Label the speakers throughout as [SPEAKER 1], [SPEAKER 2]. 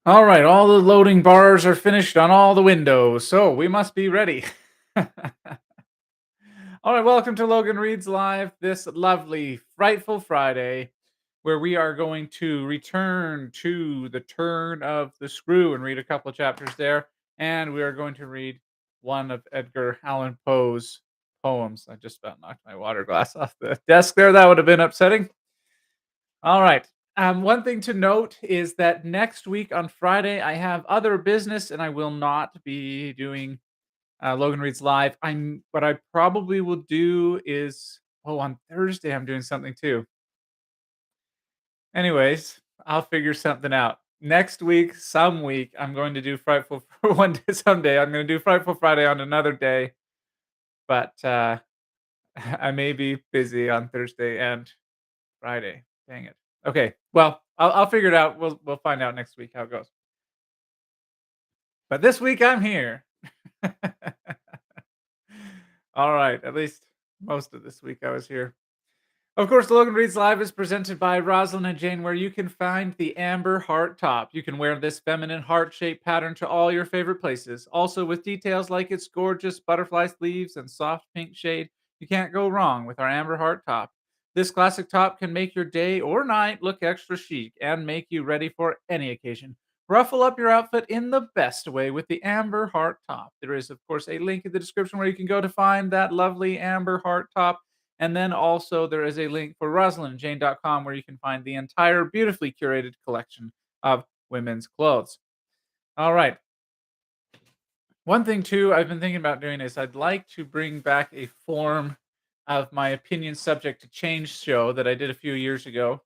[SPEAKER 1] All right, all the loading bars are finished on all the windows, so we must be ready. All right, welcome to Logan Reads Live this lovely, frightful Friday, where we are going to return to the turn of the screw and read a couple of chapters there. And we are going to read one of Edgar Allan Poe's poems. I just about knocked my water glass off the desk there. That would have been upsetting. All right. One thing to note is that next week on Friday, I have other business and I will not be doing Logan Reads Live. What I probably will do is, on Thursday, I'm doing something too. Anyways, I'll figure something out. Next week, some week, I'm going to do Frightful for one day, someday. I'm going to do Frightful Friday on another day, but I may be busy on Thursday and Friday. Dang it. Okay. Well, I'll figure it out. We'll find out next week how it goes. But this week I'm here. All right. At least most of this week I was here. Of course, Logan Reads Live is presented by Rosalind and Jane, where you can find the amber heart top. You can wear this feminine heart-shaped pattern to all your favorite places. Also, with details like its gorgeous butterfly sleeves and soft pink shade, you can't go wrong with our amber heart top. This classic top can make your day or night look extra chic and make you ready for any occasion. Ruffle up your outfit in the best way with the amber heart top. There is, of course, a link in the description where you can go to find that lovely amber heart top, and then also there is a link for rosalindjane.com where you can find the entire beautifully curated collection of women's clothes. All right. One thing too I've been thinking about doing is I'd like to bring back a form of my opinion subject to change show that I did a few years ago.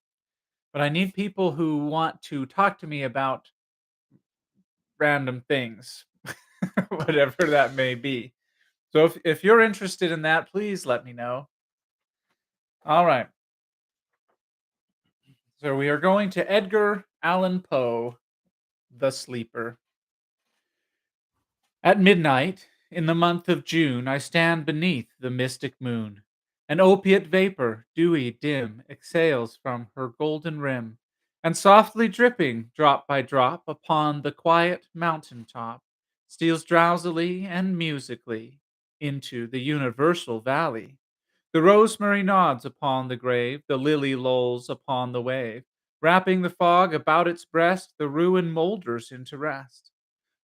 [SPEAKER 1] But I need people who want to talk to me about random things, whatever that may be. So if you're interested in that, please let me know. All right. So we are going to Edgar Allan Poe, The Sleeper. At midnight, in the month of June, I stand beneath the mystic moon. An opiate vapor, dewy, dim, exhales from her golden rim, and softly dripping, drop by drop, upon the quiet mountain top, steals drowsily and musically into the universal valley. The rosemary nods upon the grave, the lily lolls upon the wave. Wrapping the fog about its breast, the ruin moulders into rest.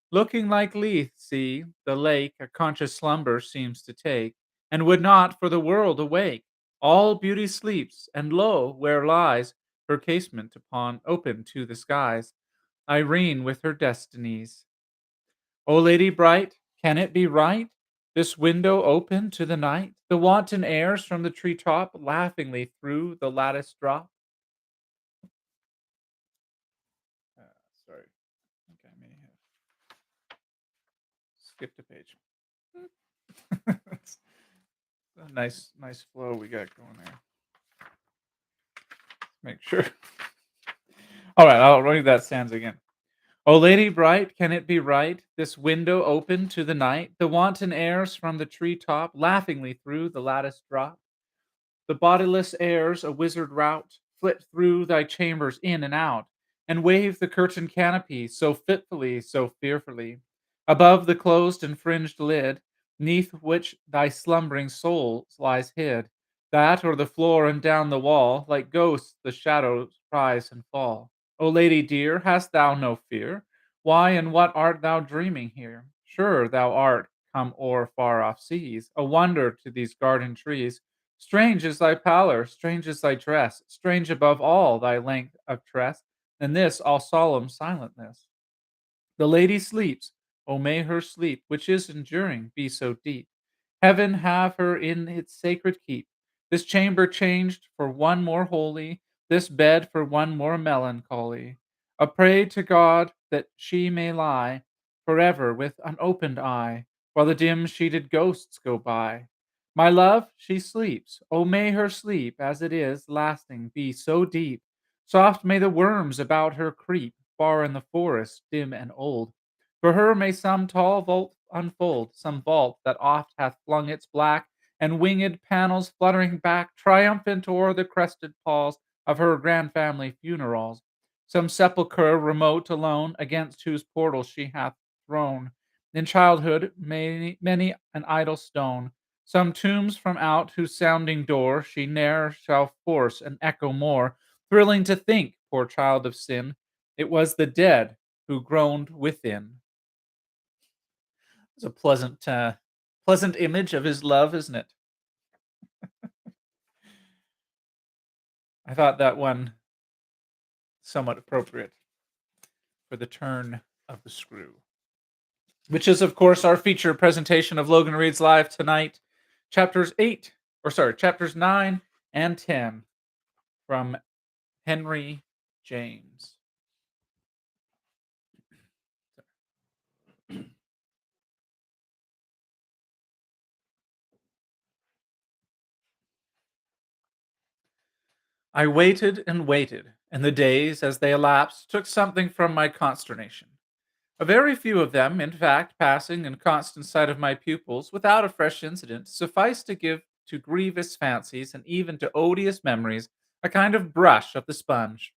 [SPEAKER 1] Looking like Lethe, see, the lake a conscious slumber seems to take, and would not for the world awake. All beauty sleeps, and lo, where lies her casement upon open to the skies, Irene with her destinies. O Lady bright, can it be right? This window open to the night, the wanton airs from the tree top laughingly through the lattice drop. Uh, Sorry, I think I may have skipped a page. It's a nice flow we got going there. Make sure. All right, I'll read that stanza again. O Lady bright, can it be right? This window open to the night, the wanton airs from the tree top laughingly through the lattice drop. The bodiless airs, a wizard rout, flit through thy chambers in and out, and wave the curtain canopy so fitfully, so fearfully, above the closed and fringed lid, neath which thy slumbering soul lies hid, that o'er the floor and down the wall, like ghosts the shadows rise and fall. O lady dear, hast thou no fear? Why and what art thou dreaming here? Sure thou art come o'er far off seas, a wonder to these garden trees. Strange is thy pallor, strange is thy dress, strange above all thy length of tress, and this all solemn silentness. The lady sleeps, O may her sleep, which is enduring, be so deep. Heaven have her in its sacred keep. This chamber changed for one more holy, this bed for one more melancholy. A pray to God that she may lie forever with unopened eye, while the dim sheeted ghosts go by. My love, she sleeps. O may her sleep, as it is, lasting, be so deep. Soft may the worms about her creep, far in the forest, dim and old. For her may some tall vault unfold, some vault that oft hath flung its black and winged panels fluttering back, triumphant o'er the crested palls of her grand family funerals. some sepulchre remote alone, against whose portal she hath thrown in childhood many an idle stone, some tombs from out whose sounding door she ne'er shall force an echo more, thrilling to think, poor child of sin, it was the dead who groaned within. It's a pleasant image of his love, isn't it? I thought that one somewhat appropriate for the turn of the screw, which is, of course, our feature presentation of Logan Reads Live tonight, chapters 9 and 10 from Henry James. I waited and waited, and the days, as they elapsed, took something from my consternation. A very few of them, in fact, passing in constant sight of my pupils, without a fresh incident, sufficed to give to grievous fancies and even to odious memories a kind of brush of the sponge.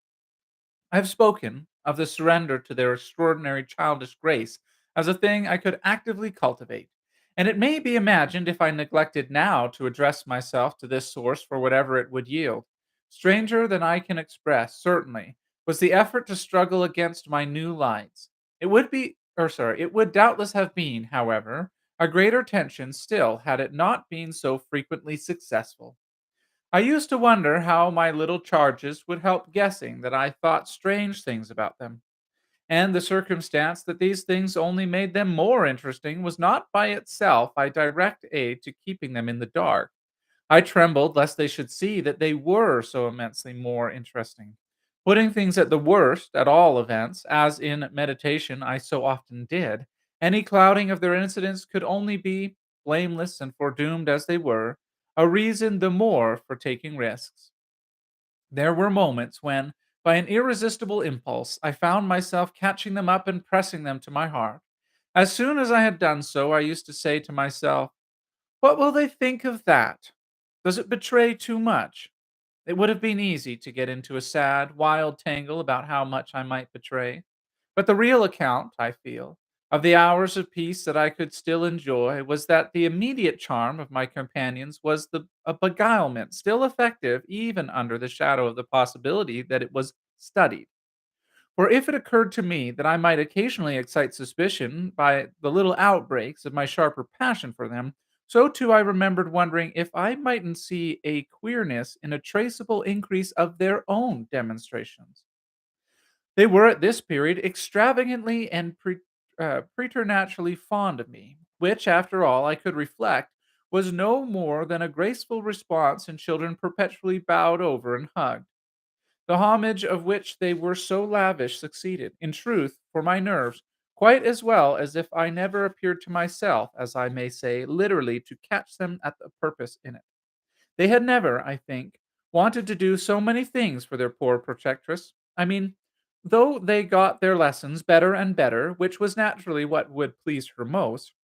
[SPEAKER 1] I have spoken of the surrender to their extraordinary childish grace as a thing I could actively cultivate, and it may be imagined if I neglected now to address myself to this source for whatever it would yield. Stranger than I can express, certainly, was the effort to struggle against my new lights. It would doubtless have been, however, a greater tension still had it not been so frequently successful. I used to wonder how my little charges would help guessing that I thought strange things about them, and the circumstance that these things only made them more interesting was not by itself a direct aid to keeping them in the dark. I trembled lest they should see that they were so immensely more interesting. Putting things at the worst, at all events, as in meditation I so often did, any clouding of their incidents could only be, blameless and foredoomed as they were, a reason the more for taking risks. There were moments when, by an irresistible impulse, I found myself catching them up and pressing them to my heart. As soon as I had done so, I used to say to myself, "What will they think of that? Does it betray too much?" It would have been easy to get into a sad, wild tangle about how much I might betray. But the real account, I feel, of the hours of peace that I could still enjoy was that the immediate charm of my companions was a beguilement still effective even under the shadow of the possibility that it was studied. For if it occurred to me that I might occasionally excite suspicion by the little outbreaks of my sharper passion for them, so too I remembered wondering if I mightn't see a queerness in a traceable increase of their own demonstrations. They were at this period extravagantly and preternaturally fond of me, which, after all, I could reflect, was no more than a graceful response in children perpetually bowed over and hugged. The homage of which they were so lavish succeeded, in truth, for my nerves, quite as well as if I never appeared to myself, as I may say, literally to catch them at the purpose in it. They had never, I think, wanted to do so many things for their poor protectress. I mean, though they got their lessons better and better, which was naturally what would please her most,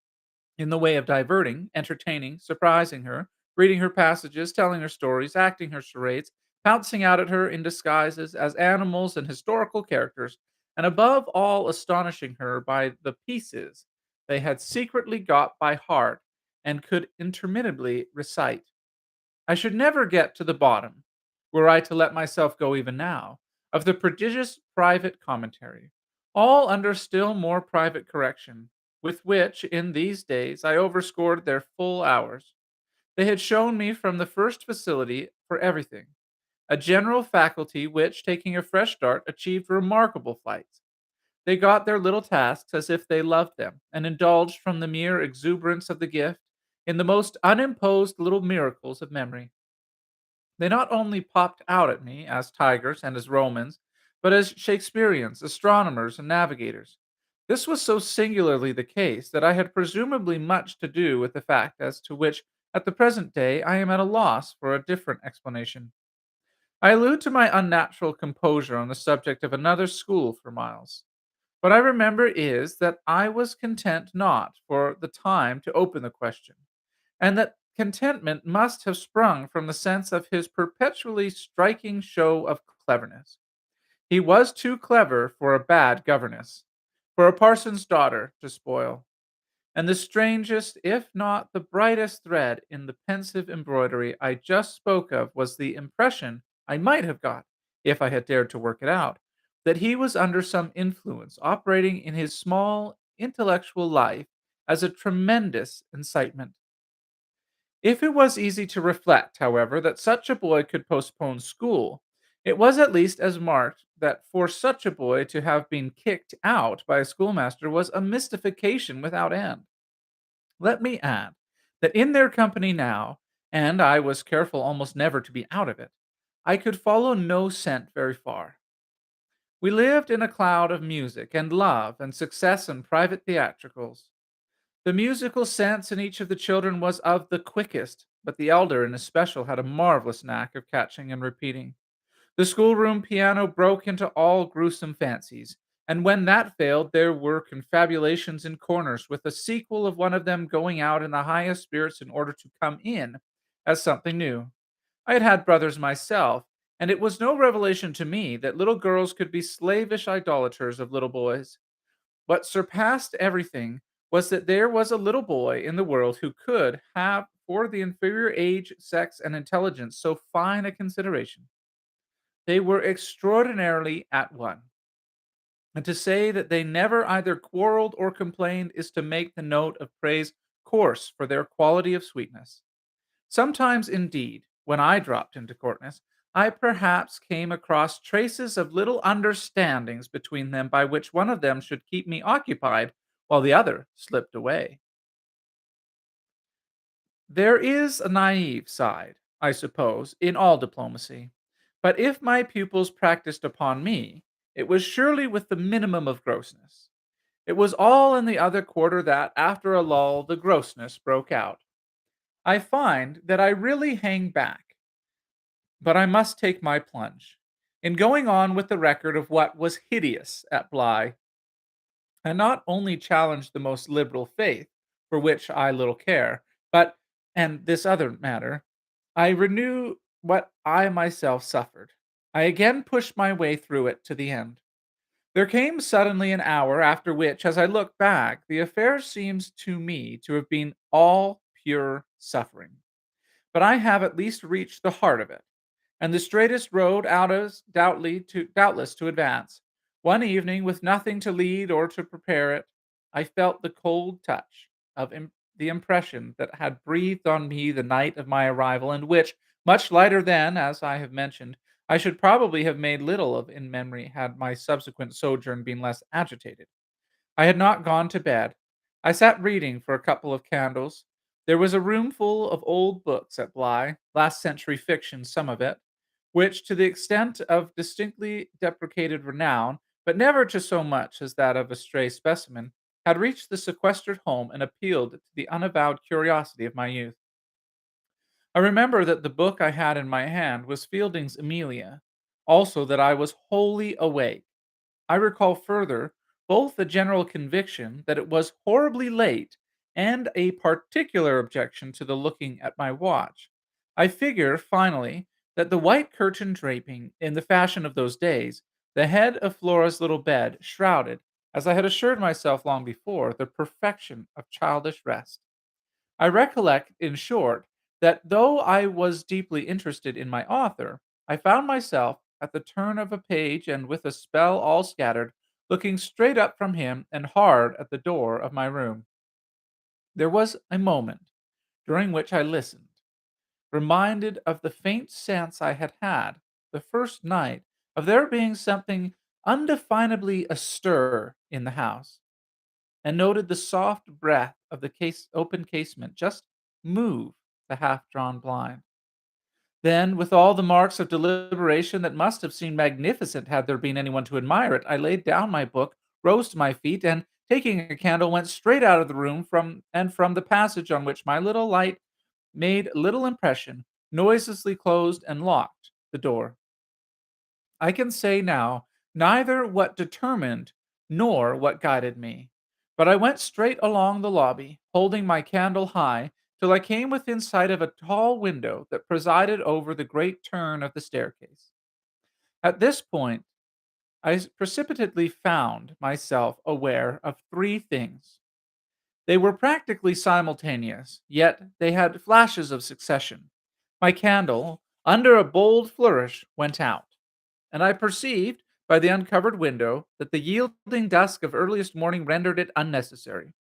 [SPEAKER 1] in the way of diverting, entertaining, surprising her, reading her passages, telling her stories, acting her charades, pouncing out at her in disguises as animals and historical characters, and above all astonishing her by the pieces they had secretly got by heart and could interminably recite. I should never get to the bottom, were I to let myself go even now, of the prodigious private commentary, all under still more private correction, with which, in these days, I overscored their full hours. They had shown me from the first facility for everything, a general faculty which, taking a fresh start, achieved remarkable flights. They got their little tasks as if they loved them, and indulged from the mere exuberance of the gift in the most unimposed little miracles of memory. They not only popped out at me as tigers and as Romans, but as Shakespeareans, astronomers, and navigators. This was so singularly the case that I had presumably much to do with the fact as to which, at the present day, I am at a loss for a different explanation. I allude to my unnatural composure on the subject of another school for miles. What I remember is that I was content not, for the time, to open the question, and that contentment must have sprung from the sense of his perpetually striking show of cleverness. He was too clever for a bad governess, for a parson's daughter to spoil. And the strangest, if not the brightest thread in the pensive embroidery I just spoke of was the impression I might have got, if I had dared to work it out, that he was under some influence operating in his small intellectual life as a tremendous incitement. If it was easy to reflect, however, that such a boy could postpone school, it was at least as marked that for such a boy to have been kicked out by a schoolmaster was a mystification without end. Let me add that in their company now, and I was careful almost never to be out of it, I could follow no scent very far. We lived in a cloud of music and love and success and private theatricals. The musical sense in each of the children was of the quickest, but the elder in especial had a marvelous knack of catching and repeating. The schoolroom piano broke into all gruesome fancies, and when that failed, there were confabulations in corners, with a sequel of one of them going out in the highest spirits in order to come in as something new. I had had brothers myself, and it was no revelation to me that little girls could be slavish idolaters of little boys. What surpassed everything was that there was a little boy in the world who could have for the inferior age, sex, and intelligence so fine a consideration. They were extraordinarily at one. And to say that they never either quarreled or complained is to make the note of praise coarse for their quality of sweetness. Sometimes, indeed, when I dropped into coartness, I perhaps came across traces of little understandings between them by which one of them should keep me occupied while the other slipped away. There is a naive side, I suppose, in all diplomacy. But if my pupils practiced upon me, it was surely with the minimum of grossness. It was all in the other quarter that, after a lull, the grossness broke out. I find that I really hang back, but I must take my plunge. In going on with the record of what was hideous at Bly, I not only challenge the most liberal faith, for which I little care, but, and this other matter, I renew what I myself suffered. I again pushed my way through it to the end. There came suddenly an hour after which, as I look back, the affair seems to me to have been all pure suffering. But I have at least reached the heart of it, and the straightest road out is doubtless to advance. One evening, with nothing to lead or to prepare it, I felt the cold touch of the impression that had breathed on me the night of my arrival, and which, much lighter than, as I have mentioned, I should probably have made little of in memory had my subsequent sojourn been less agitated. I had not gone to bed. I sat reading for a couple of candles. There was a room full of old books at Bly, last century fiction, some of it, which, to the extent of distinctly deprecated renown, but never to so much as that of a stray specimen, had reached the sequestered home and appealed to the unavowed curiosity of my youth. I remember that the book I had in my hand was Fielding's Amelia, also that I was wholly awake. I recall further both a general conviction that it was horribly late and a particular objection to the looking at my watch. I figure, finally, that the white curtain draping, in the fashion of those days, the head of Flora's little bed, shrouded, as I had assured myself long before, the perfection of childish rest. I recollect, in short, that though I was deeply interested in my author, I found myself, at the turn of a page and with a spell all scattered, looking straight up from him and hard at the door of my room. There was a moment during which I listened, reminded of the faint sense I had had the first night of there being something undefinably astir in the house, and noted the soft breath of the open casement just move the half drawn blind. Then, with all the marks of deliberation that must have seemed magnificent had there been anyone to admire it, I laid down my book, rose to my feet, and taking a candle, went straight out of the room from the passage on which my little light made little impression, noiselessly closed and locked the door. I can say now neither what determined nor what guided me, but I went straight along the lobby, holding my candle high, till I came within sight of a tall window that presided over the great turn of the staircase. At this point, precipitately found myself aware of three things. They were practically simultaneous, yet they had flashes of succession. My candle, under a bold flourish, went out, and I perceived by the uncovered window that the yielding dusk of earliest morning rendered it unnecessary.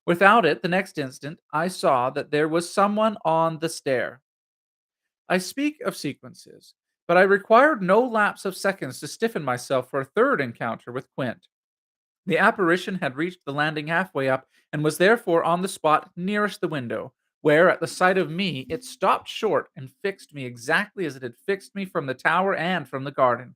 [SPEAKER 1] Without it, the next instant, I saw that there was someone on the stair. I speak of sequences, but I required no lapse of seconds to stiffen myself for a third encounter with Quint. The apparition had reached the landing halfway up and was therefore on the spot nearest the window, where, at the sight of me, it stopped short and fixed me exactly as it had fixed me from the tower and from the garden.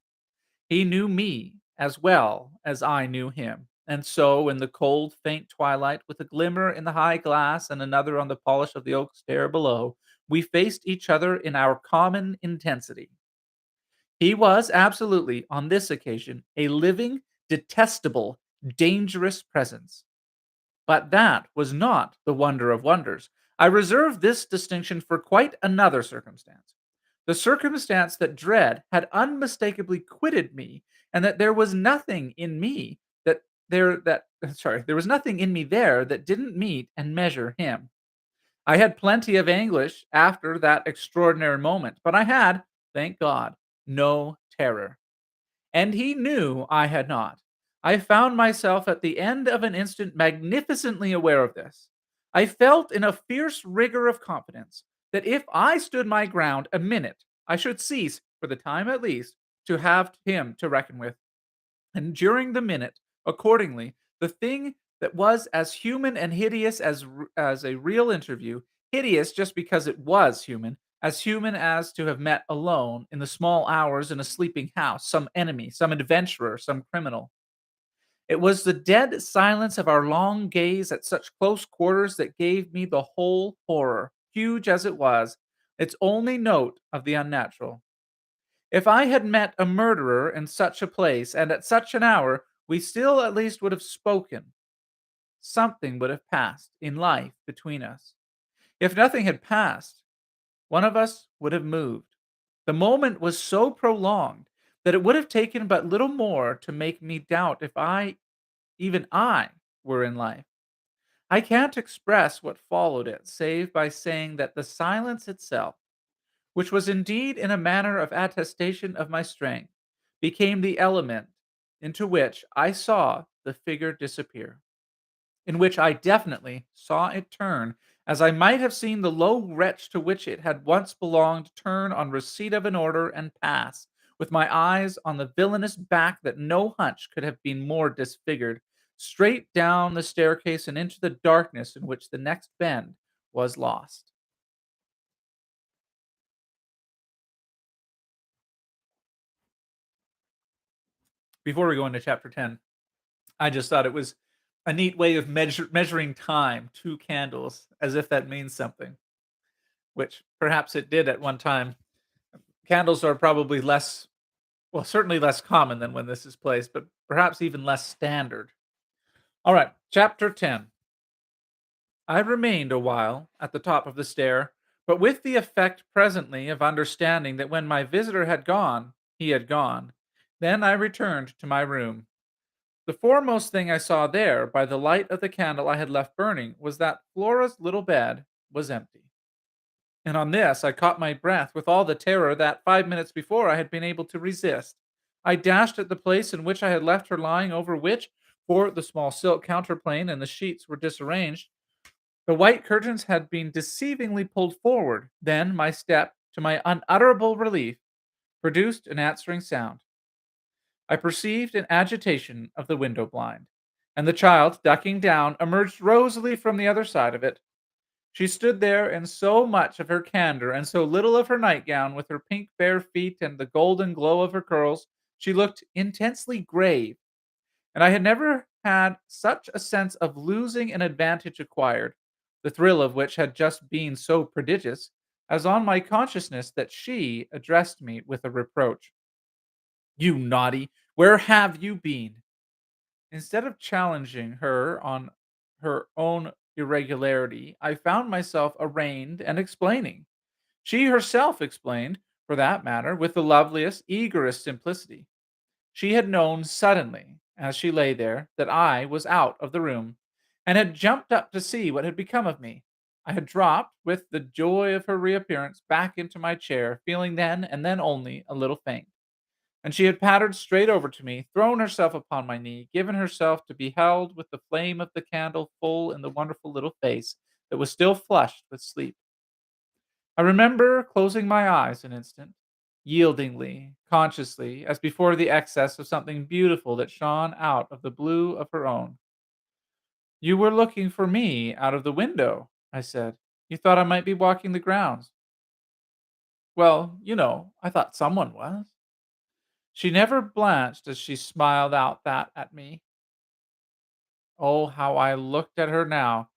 [SPEAKER 1] He knew me as well as I knew him, and so, in the cold, faint twilight, with a glimmer in the high glass and another on the polish of the oak stair below, we faced each other in our common intensity. He was absolutely, on this occasion, a living, detestable, dangerous presence. But that was not the wonder of wonders. I reserve this distinction for quite another circumstance. The circumstance that dread had unmistakably quitted me, and that there was nothing in me that there was nothing in me there that didn't meet and measure him. I had plenty of anguish after that extraordinary moment, but I had, thank God, no terror. And he knew I had not. I found myself at the end of an instant magnificently aware of this. I felt in a fierce rigor of confidence that if I stood my ground a minute, I should cease, for the time at least, to have him to reckon with. And during the minute, accordingly, the thing that was as human and hideous as a real interview, hideous just because it was human as to have met alone in the small hours in a sleeping house, some enemy, some adventurer, some criminal. It was the dead silence of our long gaze at such close quarters that gave me the whole horror, huge as it was, its only note of the unnatural. If I had met a murderer in such a place and at such an hour, we still at least would have spoken. Something would have passed in life between us. If nothing had passed, one of us would have moved. The moment was so prolonged that it would have taken but little more to make me doubt if even I, were in life. I can't express what followed it, save by saying that the silence itself, which was indeed in a manner of attestation of my strength, became the element into which I saw the figure disappear, in which I definitely saw it turn, as I might have seen the low wretch to which it had once belonged turn on receipt of an order and pass, with my eyes on the villainous back that no hunch could have been more disfigured, straight down the staircase and into the darkness in which the next bend was lost. Before we go into chapter 10, I just thought it was a neat way of measuring time, 2 candles, as if that means something, which perhaps it did at one time. Candles are probably less well, certainly less common than when this is placed, but perhaps even less standard. All right, chapter 10. I remained a while at the top of the stair, but with the effect presently of understanding that when my visitor had gone, he had gone. Then I returned to my room. The foremost thing I saw there, by the light of the candle I had left burning, was that Flora's little bed was empty. And on this I caught my breath with all the terror that 5 minutes before I had been able to resist. I dashed at the place in which I had left her lying, over which, for the small silk counterpane and the sheets were disarranged, the white curtains had been deceivingly pulled forward. Then my step, to my unutterable relief, produced an answering sound. I perceived an agitation of the window blind, and the child, ducking down, emerged rosily from the other side of it. She stood there in so much of her candor and so little of her nightgown, with her pink bare feet and the golden glow of her curls. She looked intensely grave, and I had never had such a sense of losing an advantage acquired, the thrill of which had just been so prodigious, as on my consciousness that she addressed me with a reproach. "You naughty! Where have you been?" Instead of challenging her on her own irregularity, I found myself arraigned and explaining. She herself explained, for that matter, with the loveliest, eagerest simplicity. She had known suddenly, as she lay there, that I was out of the room, and had jumped up to see what had become of me. I had dropped, with the joy of her reappearance, back into my chair, feeling then and then only a little faint. And she had pattered straight over to me, thrown herself upon my knee, given herself to be held with the flame of the candle full in the wonderful little face that was still flushed with sleep. I remember closing my eyes an instant, yieldingly, consciously, as before the excess of something beautiful that shone out of the blue of her own. "You were looking for me out of the window," I said. "You thought I might be walking the grounds." "Well, I thought someone was." She never blanched as she smiled out that at me. Oh, how I looked at her now!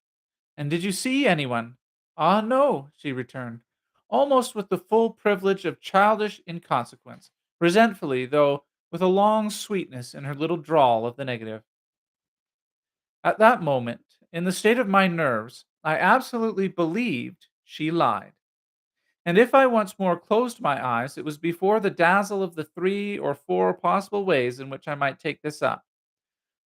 [SPEAKER 1] "And did you see anyone?" "Ah, no," she returned, almost with the full privilege of childish inconsequence, resentfully, though with a long sweetness in her little drawl of the negative. At that moment, in the state of my nerves, I absolutely believed she lied. And if I once more closed my eyes, it was before the dazzle of the 3 or 4 possible ways in which I might take this up.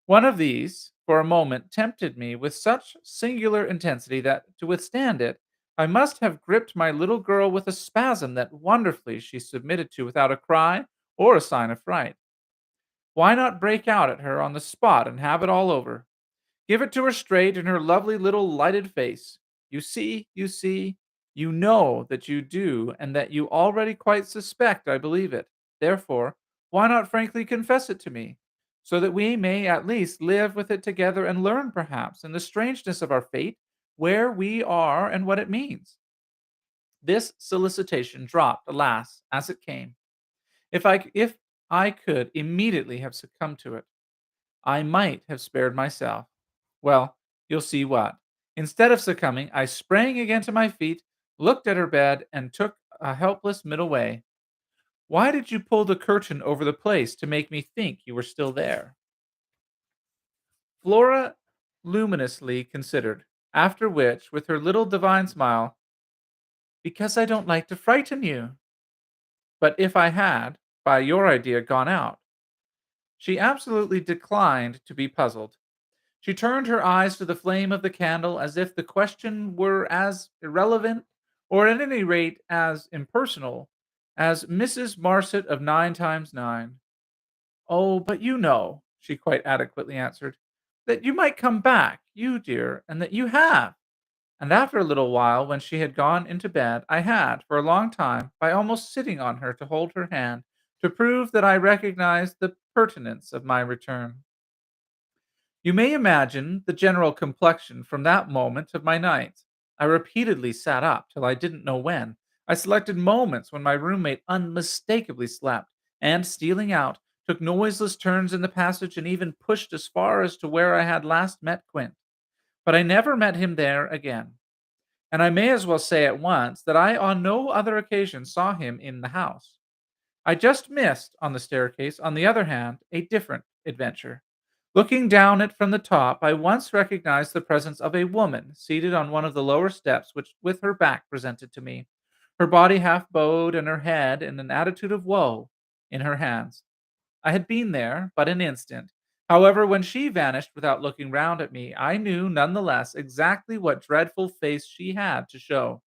[SPEAKER 1] One of these, for a moment, tempted me with such singular intensity that, to withstand it, I must have gripped my little girl with a spasm that wonderfully she submitted to without a cry or a sign of fright. Why not break out at her on the spot and have it all over? Give it to her straight in her lovely little lighted face. You see, you know that you do, and that you already quite suspect I believe it. Therefore, why not frankly confess it to me, so that we may at least live with it together and learn, perhaps, in the strangeness of our fate, where we are and what it means? This solicitation dropped, alas, as it came. If I could immediately have succumbed to it, I might have spared myself. Well, you'll see what. Instead of succumbing, I sprang again to my feet, looked at her bed, and took a helpless middle way. "Why did you pull the curtain over the place to make me think you were still there?" Flora luminously considered, after which, with her little divine smile, "Because I don't like to frighten you." "But if I had, by your idea, gone out?" She absolutely declined to be puzzled. She turned her eyes to the flame of the candle as if the question were as irrelevant, or at any rate as impersonal, as Mrs. Marset of Nine Times Nine. "Oh, but she quite adequately answered, "that you might come back, you dear, and that you have." And after a little while, when she had gone into bed, I had, for a long time, by almost sitting on her to hold her hand, to prove that I recognized the pertinence of my return. You may imagine the general complexion from that moment of my nights. I repeatedly sat up till I didn't know when. I selected moments when my roommate unmistakably slept, and stealing out, took noiseless turns in the passage and even pushed as far as to where I had last met Quint. But I never met him there again. And I may as well say at once that I on no other occasion saw him in the house. I just missed, on the staircase, on the other hand, a different adventure. Looking down it from the top, I once recognized the presence of a woman seated on one of the lower steps, which with her back presented to me, her body half bowed and her head in an attitude of woe in her hands. I had been there but an instant. However, when she vanished without looking round at me, I knew none the less exactly what dreadful face she had to show.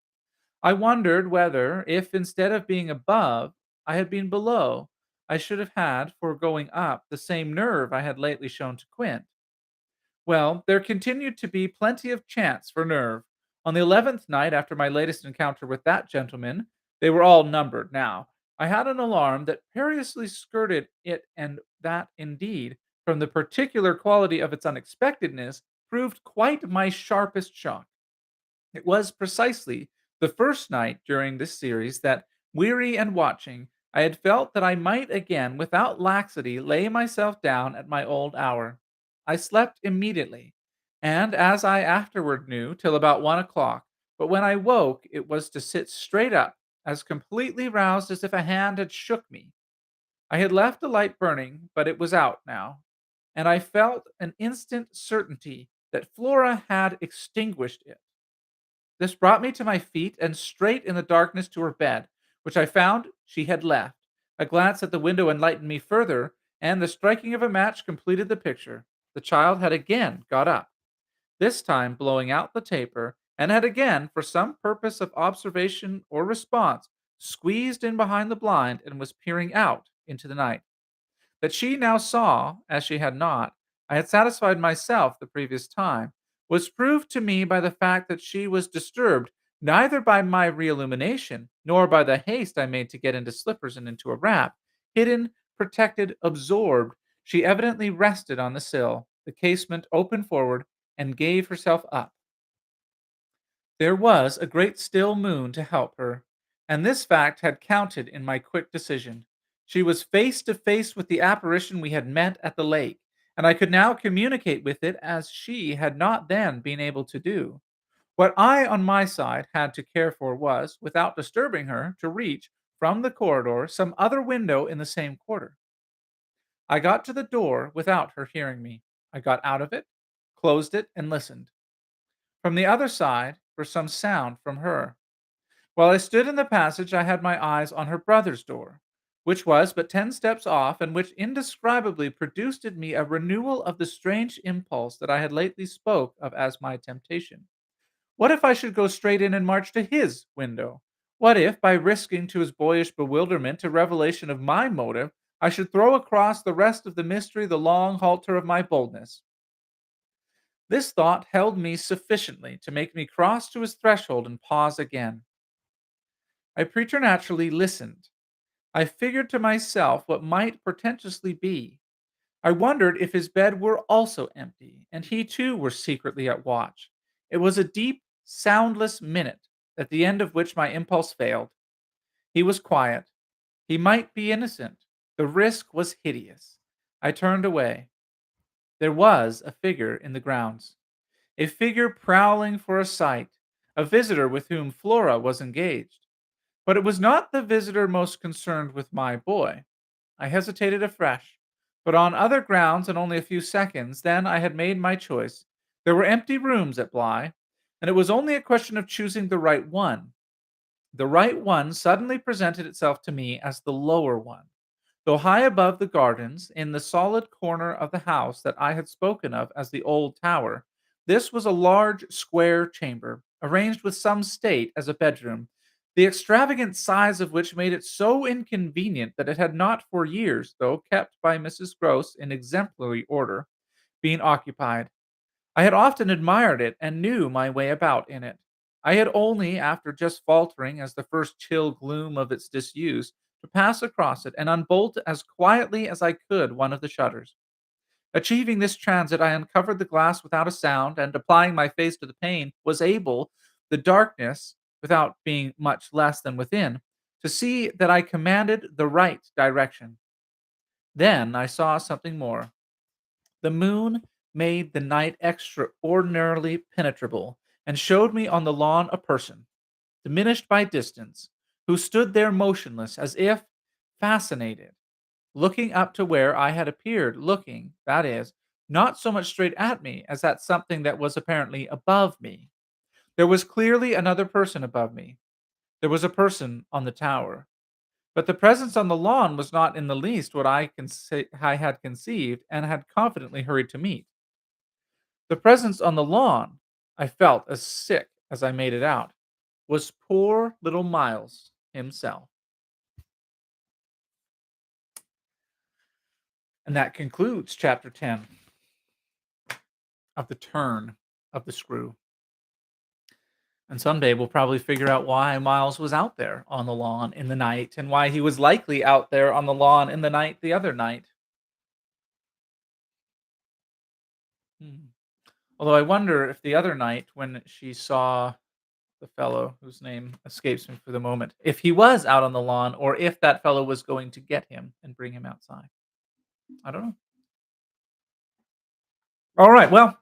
[SPEAKER 1] I wondered whether, if instead of being above, I had been below, I should have had, for going up, the same nerve I had lately shown to Quint. Well, there continued to be plenty of chance for nerve. On the 11th night after my latest encounter with that gentleman, they were all numbered now, I had an alarm that perilously skirted it, and that, indeed, from the particular quality of its unexpectedness, proved quite my sharpest shock. It was precisely the first night during this series that, weary and watching, I had felt that I might again, without laxity, lay myself down at my old hour. I slept immediately, and, as I afterward knew, till about 1 o'clock, but when I woke it was to sit straight up, as completely roused as if a hand had shook me. I had left the light burning, but it was out now, and I felt an instant certainty that Flora had extinguished it. This brought me to my feet and straight in the darkness to her bed, which I found she had left. A glance at the window enlightened me further, and the striking of a match completed the picture. The child had again got up, this time blowing out the taper, and had again, for some purpose of observation or response, squeezed in behind the blind and was peering out into the night. That she now saw, as she had not, I had satisfied myself the previous time, was proved to me by the fact that she was disturbed neither by my re-illumination nor by the haste I made to get into slippers and into a wrap. Hidden, protected, absorbed, she evidently rested on the sill, the casement open forward, and gave herself up. There was a great still moon to help her, and this fact had counted in my quick decision. She was face to face with the apparition we had met at the lake, and I could now communicate with it as she had not then been able to do. What I, on my side, had to care for was, without disturbing her, to reach, from the corridor, some other window in the same quarter. I got to the door without her hearing me. I got out of it, closed it, and listened. From the other side, for some sound from her. While I stood in the passage, I had my eyes on her brother's door, which was but 10 steps off, and which indescribably produced in me a renewal of the strange impulse that I had lately spoke of as my temptation. What if I should go straight in and march to his window? What if, by risking to his boyish bewilderment a revelation of my motive, I should throw across the rest of the mystery the long halter of my boldness? This thought held me sufficiently to make me cross to his threshold and pause again. I preternaturally listened. I figured to myself what might portentously be. I wondered if his bed were also empty, and he too were secretly at watch. It was a deep, soundless minute, at the end of which my impulse failed. He was quiet. He might be innocent. The risk was hideous. I turned away. There was a figure in the grounds, a figure prowling for a sight, a visitor with whom Flora was engaged. But it was not the visitor most concerned with my boy. I hesitated afresh, but on other grounds in only a few seconds. Then I had made my choice. There were empty rooms at Bly, and it was only a question of choosing the right one. The right one suddenly presented itself to me as the lower one. Though high above the gardens, in the solid corner of the house that I had spoken of as the old tower, this was a large square chamber, arranged with some state as a bedroom, the extravagant size of which made it so inconvenient that it had not for years, though kept by Mrs. Gross in exemplary order, been occupied. I had often admired it and knew my way about in it. I had only, after just faltering as the first chill gloom of its disuse, to pass across it and unbolt as quietly as I could one of the shutters. Achieving this transit, I uncovered the glass without a sound, and applying my face to the pane, was able, the darkness, without being much less than within, to see that I commanded the right direction. Then I saw something more. The moon made the night extraordinarily penetrable, and showed me on the lawn a person, diminished by distance, who stood there motionless, as if fascinated, looking up to where I had appeared looking, that is, not so much straight at me as at something that was apparently above me. There was clearly another person above me. There was a person on the tower. But the presence on the lawn was not in the least what I had conceived and had confidently hurried to meet. The presence on the lawn, I felt as sick as I made it out, was poor little Miles himself. And that concludes chapter 10 of The Turn of the Screw. And someday we'll probably figure out why Miles was out there on the lawn in the night and why he was likely out there on the lawn in the night the other night. Hmm. Although I wonder if the other night when she saw the fellow whose name escapes me for the moment, if he was out on the lawn or if that fellow was going to get him and bring him outside. I don't know. All right. Well,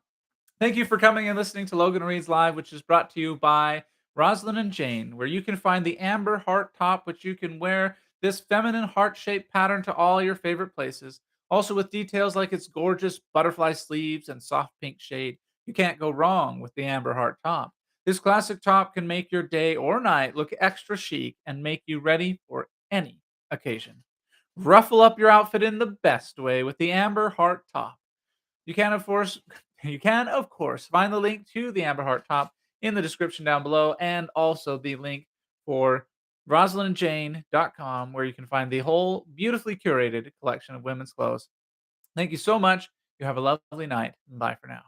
[SPEAKER 1] thank you for coming and listening to Logan Reads Live, which is brought to you by Rosalind and Jane, where you can find the amber heart top, which you can wear this feminine heart shaped pattern to all your favorite places. Also, with details like its gorgeous butterfly sleeves and soft pink shade. You can't go wrong with the amber heart top. This classic top can make your day or night look extra chic and make you ready for any occasion. Ruffle up your outfit in the best way with the Amber Heart top. You can, of course, find the link to the Amber Heart top in the description down below, and also the link for rosalindjane.com, where you can find the whole beautifully curated collection of women's clothes. Thank you so much. You have a lovely night. Bye for now.